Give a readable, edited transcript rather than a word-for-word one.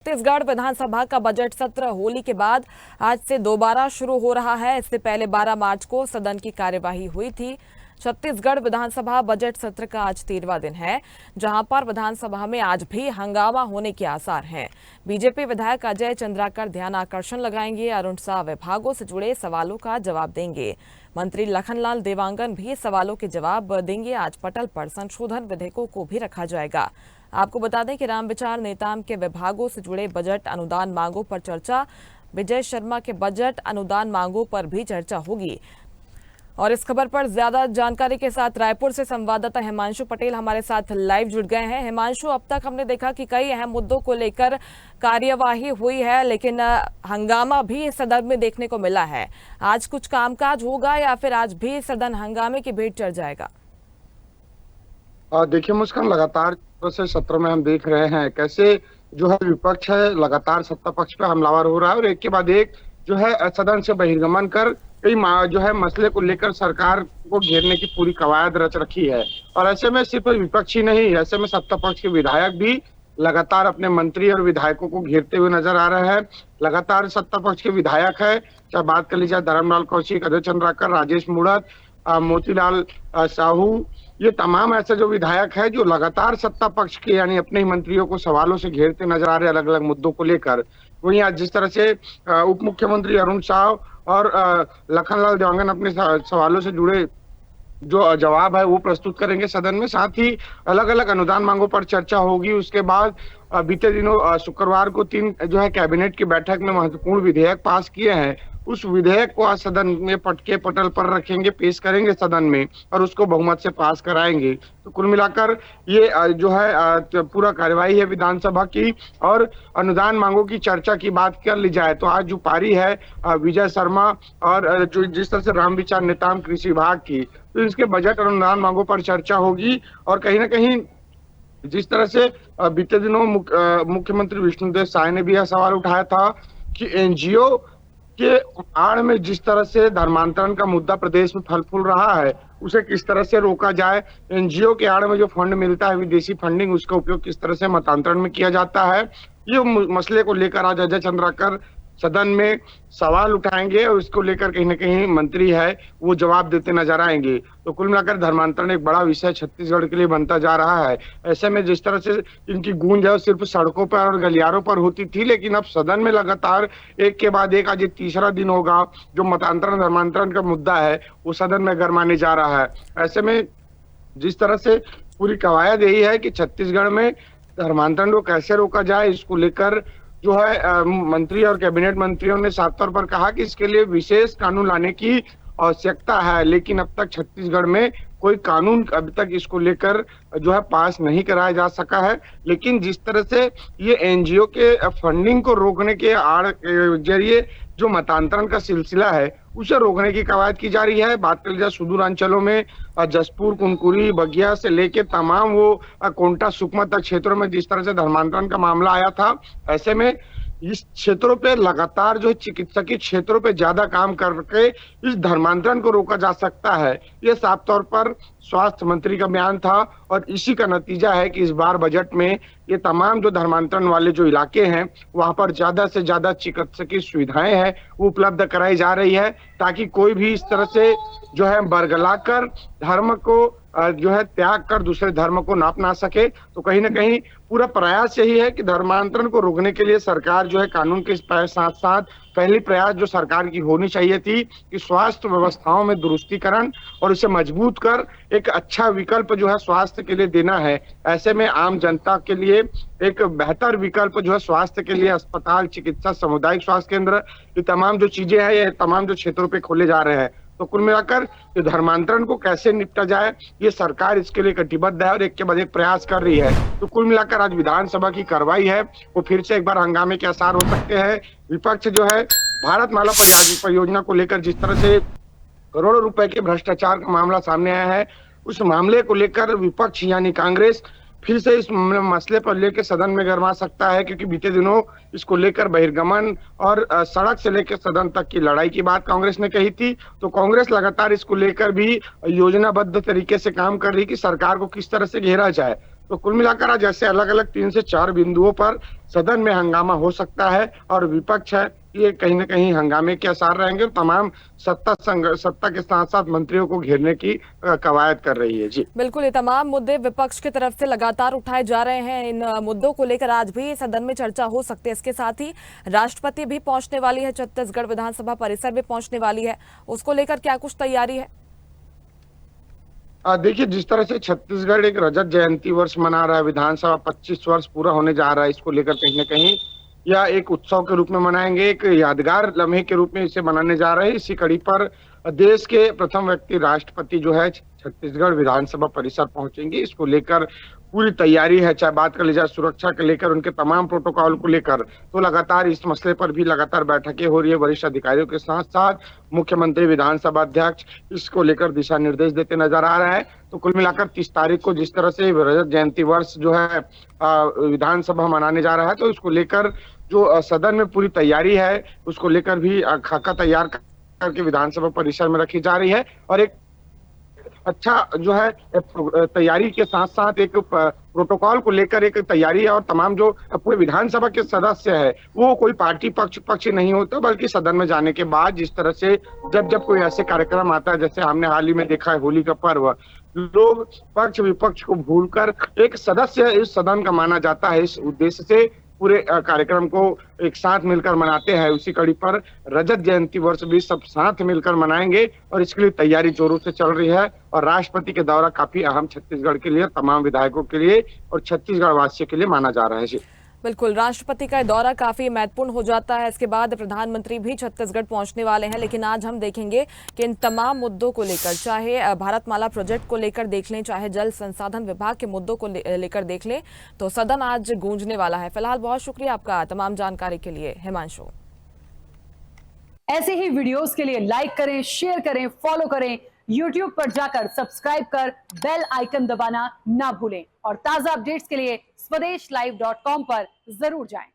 छत्तीसगढ़ विधानसभा का बजट सत्र होली के बाद आज से दोबारा शुरू हो रहा है। इससे पहले 12 मार्च को सदन की कार्यवाही हुई थी। छत्तीसगढ़ विधानसभा बजट सत्र का आज 13वां दिन है, जहां पर विधानसभा में आज भी हंगामा होने के आसार हैं। बीजेपी विधायक अजय चंद्राकर ध्यान आकर्षण लगाएंगे। अरुण शाह विभागों से जुड़े सवालों का जवाब देंगे। मंत्री लखनलाल देवांगन भी सवालों के जवाब देंगे। आज पटल पर संशोधन विधेयकों को भी रखा जाएगा। आपको बता दें कि रामविचार नेताम के विभागों से जुड़े बजट अनुदान मांगों पर चर्चा, विजय शर्मा के बजट अनुदान मांगों पर भी चर्चा होगी। और इस खबर पर ज्यादा जानकारी के साथ रायपुर से संवाददाता हिमांशु पटेल हमारे साथ लाइव जुड़ गए हैं। हिमांशु, अब तक हमने देखा कि कई अहम मुद्दों को लेकर कार्यवाही हुई है, लेकिन हंगामा भी सदन में देखने को मिला है। आज कुछ कामकाज होगा या फिर आज भी सदन हंगामे की भेंट चढ़ जाएगा? देखिए मुस्कान, लगातार से सत्र में हम देख रहे हैं कैसे जो है विपक्ष है लगातार सत्ता पक्ष पे हमलावर हो रहा है और एक के बाद एक जो है सदन से बहिर्गमन कर कई जो है मसले को लेकर सरकार को घेरने की पूरी कवायद रच रखी है। और ऐसे में सिर्फ विपक्ष ही नहीं, ऐसे में सत्ता पक्ष के विधायक भी लगातार अपने मंत्री और विधायकों को घेरते हुए नजर आ रहे हैं। लगातार सत्ता पक्ष के विधायक है, चाहे बात कर ली जाए धर्मलाल कौशिक, अजय चंद्राकर, राजेश मूणत, मोतीलाल साहू, ये तमाम ऐसे जो विधायक है जो लगातार सत्ता पक्ष के यानी अपने ही मंत्रियों को सवालों से घेरते नजर आ रहे अलग अलग मुद्दों को लेकर। वहीं आज जिस तरह से उप मुख्यमंत्री अरुण शाह और लखनलाल देवांगन अपने सवालों से जुड़े जो जवाब है वो प्रस्तुत करेंगे सदन में, साथ ही अलग अलग अनुदान मांगों पर चर्चा होगी। उसके बाद बीते दिनों शुक्रवार को 3 जो है कैबिनेट की बैठक में महत्वपूर्ण विधेयक पास किए हैं, उस विधेयक को आज सदन में पटल पर रखेंगे, पेश करेंगे सदन में और उसको बहुमत से पास कराएंगे। तो कुल मिलाकर ये जो है पूरा कार्यवाही है विधानसभा की। और अनुदान मांगों की चर्चा की बात कर ली जाए तो आज जो पारी है विजय शर्मा और जो जिस तरह से रामविचार नेताम कृषि विभाग की, तो इसके बजट और अनुदान मांगों पर चर्चा होगी। और कहीं ना कहीं जिस तरह से बीते दिनों मुख्यमंत्री विष्णुदेव साय ने भी यह सवाल उठाया था कि एनजीओ के आड़ में जिस तरह से धर्मांतरण का मुद्दा प्रदेश में फल फूल रहा है, उसे किस तरह से रोका जाए। एनजीओ के आड़ में जो फंड मिलता है विदेशी फंडिंग, उसका उपयोग किस तरह से मतांतरण में किया जाता है, ये मसले को लेकर आज अजय चंद्राकर सदन में सवाल उठाएंगे और इसको लेकर कहीं ना कहीं मंत्री है वो जवाब देते नजर आएंगे। तो कुल मिलाकर धर्मांतरण एक बड़ा विषय छत्तीसगढ़ के लिए बनता जा रहा है। ऐसे में जिस तरह से इनकी गूंज है सिर्फ सड़कों पर और गलियारों पर होती थी, लेकिन अब सदन में लगातार एक के बाद एक, आज 3रा दिन होगा जो मतांतरण धर्मांतरण का मुद्दा है वो सदन में गरमाने जा रहा है। ऐसे में जिस तरह से पूरी कवायद यही है कि छत्तीसगढ़ में धर्मांतरण को कैसे रोका जाए, इसको लेकर जो है मंत्री और कैबिनेट मंत्रियों ने साफ तौर पर कहा कि इसके लिए विशेष कानून लाने की आवश्यकता है, लेकिन अब तक छत्तीसगढ़ में कोई कानून अभी तक इसको लेकर जो है पास नहीं कराया जा सका है। लेकिन जिस तरह से ये एनजीओ के फंडिंग को रोकने के जरिए जो मतांतरण का सिलसिला है उसे रोकने की कवायद की जा रही है। बात कर जाए सुदूर अंचलों में जसपुर, कुनकुरी, बगिया से लेके तमाम वो कोंटा, सुकमा तक क्षेत्रों में जिस तरह से धर्मांतरण का मामला आया था, ऐसे में इस क्षेत्रों पे लगातार जो चिकित्सकीय क्षेत्रों पे ज्यादा काम करके इस धर्मांतरण को रोका जा सकता है। ये साफ तौर पर स्वास्थ्य मंत्री का बयान था और इसी का नतीजा है कि इस बार बजट में ये तमाम जो धर्मांतरण वाले जो इलाके हैं वहां पर ज्यादा से ज्यादा चिकित्सकीय सुविधाएं हैं वो उपलब्ध कराई जा रही है, ताकि कोई भी इस तरह से जो है बरगलाकर धर्म को जो है त्याग कर दूसरे धर्म को ना अपना सके। तो कहीं ना कहीं पूरा प्रयास यही है कि धर्मांतरण को रोकने के लिए सरकार जो है कानून के साथ साथ पहली प्रयास जो सरकार की होनी चाहिए थी कि स्वास्थ्य व्यवस्थाओं में दुरुस्तीकरण और उसे मजबूत कर एक अच्छा विकल्प जो है स्वास्थ्य के लिए देना है। ऐसे में आम जनता के लिए एक बेहतर विकल्प जो है स्वास्थ्य के लिए अस्पताल, चिकित्सा, सामुदायिक स्वास्थ्य केंद्र, ये तमाम जो चीजें हैं ये तमाम जो क्षेत्रों पे खोले जा रहे हैं। तो कुल मिलाकर ये धर्मांतरण को कैसे निपटा जाए ये सरकार इसके लिए कटिबद्ध है और एक के बाद एक प्रयास कर रही है। तो कुल मिलाकर आज विधानसभा की कार्रवाई है वो फिर से एक बार हंगामे के आसार हो सकते हैं। विपक्ष जो है भारतमाला परियोजना को लेकर जिस तरह से करोड़ों रुपए के भ्रष्टाचार का मामला सामने आया है, उस मामले को लेकर विपक्ष यानी कांग्रेस फिर से इस मसले पर लेकर सदन में गरमा सकता है, क्योंकि बीते दिनों इसको लेकर बहिर्गमन और सड़क से लेकर सदन तक की लड़ाई की बात कांग्रेस ने कही थी। तो कांग्रेस लगातार इसको लेकर भी योजनाबद्ध तरीके से काम कर रही कि सरकार को किस तरह से घेरा जाए। तो कुल मिलाकर आज ऐसे अलग अलग 3 से 4 बिंदुओं पर सदन में हंगामा हो सकता है और विपक्ष है ये कहीं ना कहीं हंगामे के आसार रहेंगे और तमाम सत्ता के साथ साथ मंत्रियों को घेरने की कवायद कर रही है। जी बिल्कुल, ये तमाम मुद्दे विपक्ष की तरफ से लगातार उठाए जा रहे हैं। इन मुद्दों को लेकर आज भी सदन में चर्चा हो सकती है। इसके साथ ही राष्ट्रपति भी पहुंचने वाली है, छत्तीसगढ़ विधानसभा परिसर में पहुंचने वाली है। उसको लेकर क्या कुछ तैयारी है? देखिए, जिस तरह से छत्तीसगढ़ एक रजत जयंती वर्ष मना रहा है, विधानसभा 25 वर्ष पूरा होने जा रहा है, इसको लेकर कहीं ना कहीं या एक उत्सव के रूप में मनाएंगे, एक यादगार लम्हे के रूप में इसे मनाने जा रहे हैं। इसी कड़ी पर देश के प्रथम व्यक्ति राष्ट्रपति जो है छत्तीसगढ़ विधानसभा परिसर पहुंचेंगे। इसको लेकर पूरी तैयारी है, चाहे बात कर ली जाए सुरक्षा के लेकर, उनके तमाम प्रोटोकॉल को लेकर, तो लगातार इस मसले पर भी लगातार बैठकें हो रही है वरिष्ठ अधिकारियों के साथ साथ। मुख्यमंत्री, विधानसभा अध्यक्ष इसको लेकर दिशा निर्देश देते नजर आ रहा है। तो कुल मिलाकर 30 तारीख को जिस तरह से रजत जयंती वर्ष जो है विधानसभा मनाने जा रहा है, तो इसको लेकर जो सदन में पूरी तैयारी है उसको लेकर भी खाका तैयार करके विधानसभा परिसर में रखी जा रही है। और एक अच्छा जो है तैयारी के साथ साथ एक प्रोटोकॉल को लेकर एक तैयारी है और तमाम जो पूरे विधानसभा के सदस्य है वो कोई पार्टी पक्ष नहीं होता, बल्कि सदन में जाने के बाद जिस तरह से जब कोई ऐसे कार्यक्रम आता है, जैसे हमने हाल ही में देखा है होली का पर्व, लोग पक्ष विपक्ष को भूलकर एक सदस्य इस सदन का माना जाता है। इस उद्देश्य से पूरे कार्यक्रम को एक साथ मिलकर मनाते हैं। उसी कड़ी पर रजत जयंती वर्ष भी सब साथ मिलकर मनाएंगे और इसके लिए तैयारी जोरों से चल रही है। और राष्ट्रपति के दौरा काफी अहम छत्तीसगढ़ के लिए, तमाम विधायकों के लिए और छत्तीसगढ़ वासियों के लिए माना जा रहा है। जी बिल्कुल, राष्ट्रपति का दौरा काफी महत्वपूर्ण हो जाता है। इसके बाद प्रधानमंत्री भी छत्तीसगढ़ पहुंचने वाले हैं। लेकिन आज हम देखेंगे कि इन तमाम मुद्दों को लेकर, चाहे भारतमाला प्रोजेक्ट को लेकर देख लें, चाहे जल संसाधन विभाग के मुद्दों को लेकर देख लें, तो सदन आज गूंजने वाला है। फिलहाल बहुत शुक्रिया आपका तमाम जानकारी के लिए, हिमांशु। ऐसे ही वीडियोस के लिए लाइक करें, शेयर करें, फॉलो करें। YouTube पर जाकर सब्सक्राइब कर बेल आइकन दबाना ना भूलें और ताजा अपडेट्स के लिए स्वदेशलाइव.com पर जरूर जाएं।